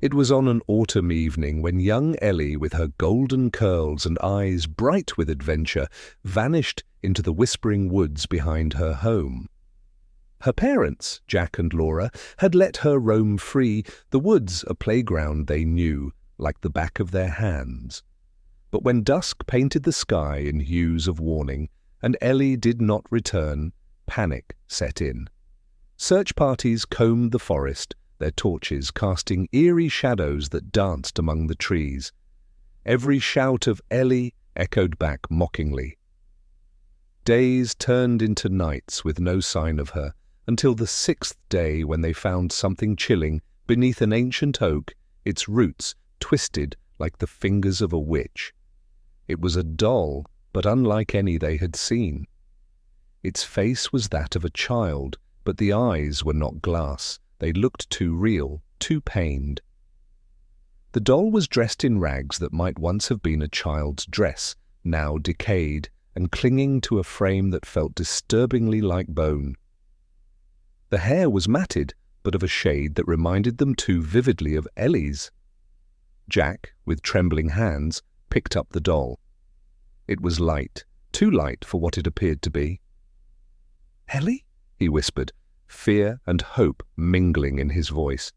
It was on an autumn evening when young Ellie, with her golden curls and eyes bright with adventure, vanished into the whispering woods behind her home. Her parents, Jack and Laura, had let her roam free, the woods a playground they knew, like the back of their hands. But when dusk painted the sky in hues of warning, and Ellie did not return, panic set in. Search parties combed the forest, their torches casting eerie shadows that danced among the trees. Every shout of Ellie echoed back mockingly. Days turned into nights with no sign of her, until the 6th day when they found something chilling beneath an ancient oak, its roots twisted like the fingers of a witch. It was a doll, but unlike any they had seen. Its face was that of a child, but the eyes were not glass. They looked too real, too pained. The doll was dressed in rags that might once have been a child's dress, now decayed and clinging to a frame that felt disturbingly like bone. The hair was matted, but of a shade that reminded them too vividly of Ellie's. Jack, with trembling hands, picked up the doll. It was light, too light for what it appeared to be. "Ellie?" he whispered, fear and hope mingling in his voice.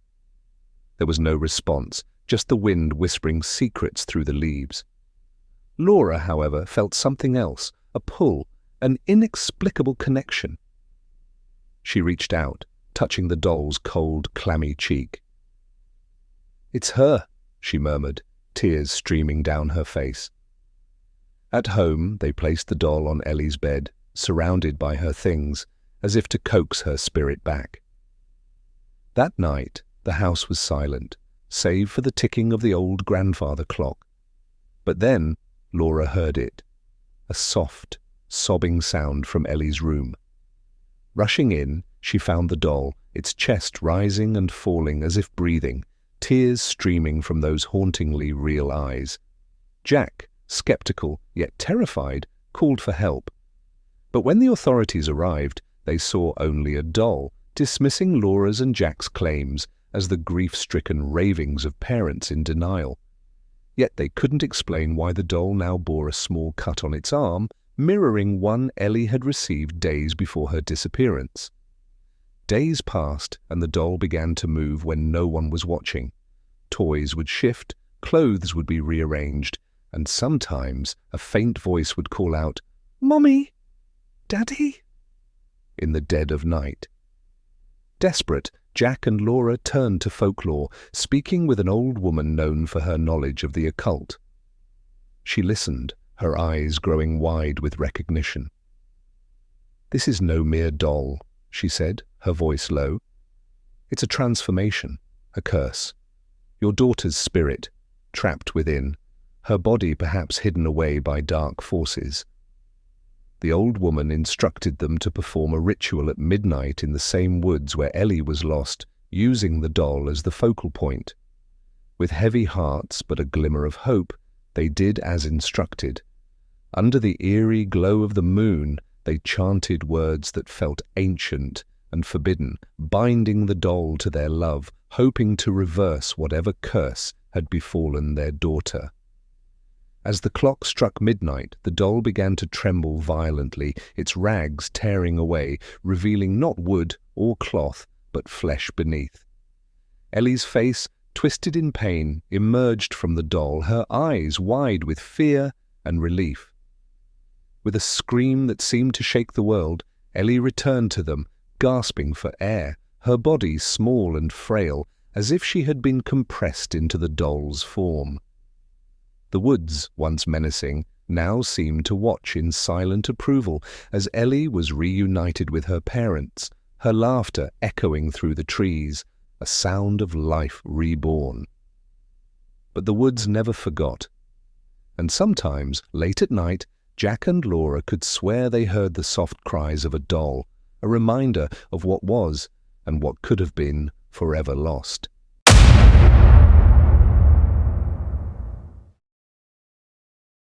There was no response, just the wind whispering secrets through the leaves. Laura, however, felt something else, a pull, an inexplicable connection. She reached out, touching the doll's cold, clammy cheek. "It's her," she murmured, tears streaming down her face. At home, they placed the doll on Ellie's bed, surrounded by her things, as if to coax her spirit back. That night, the house was silent, save for the ticking of the old grandfather clock. But then, Laura heard it, a soft, sobbing sound from Ellie's room. Rushing in, she found the doll, its chest rising and falling as if breathing, tears streaming from those hauntingly real eyes. Jack, skeptical yet terrified, called for help. But when the authorities arrived, they saw only a doll, dismissing Laura's and Jack's claims as the grief-stricken ravings of parents in denial. Yet they couldn't explain why the doll now bore a small cut on its arm, mirroring one Ellie had received days before her disappearance. Days passed, and the doll began to move when no one was watching. Toys would shift, clothes would be rearranged, and sometimes a faint voice would call out, "Mommy! Daddy!" in the dead of night. Desperate, Jack and Laura turned to folklore, speaking with an old woman known for her knowledge of the occult. She listened, her eyes growing wide with recognition. "This is no mere doll," she said, her voice low. "It's a transformation, a curse. Your daughter's spirit, trapped within, her body perhaps hidden away by dark forces." The old woman instructed them to perform a ritual at midnight in the same woods where Ellie was lost, using the doll as the focal point. With heavy hearts but a glimmer of hope, they did as instructed. Under the eerie glow of the moon, they chanted words that felt ancient and forbidden, binding the doll to their love, hoping to reverse whatever curse had befallen their daughter. As the clock struck midnight, the doll began to tremble violently, its rags tearing away, revealing not wood or cloth, but flesh beneath. Ellie's face, twisted in pain, emerged from the doll, her eyes wide with fear and relief. With a scream that seemed to shake the world, Ellie returned to them, gasping for air, her body small and frail, as if she had been compressed into the doll's form. The woods, once menacing, now seemed to watch in silent approval as Ellie was reunited with her parents, her laughter echoing through the trees, a sound of life reborn. But the woods never forgot, and sometimes, late at night, Jack and Laura could swear they heard the soft cries of a doll, a reminder of what was and what could have been forever lost.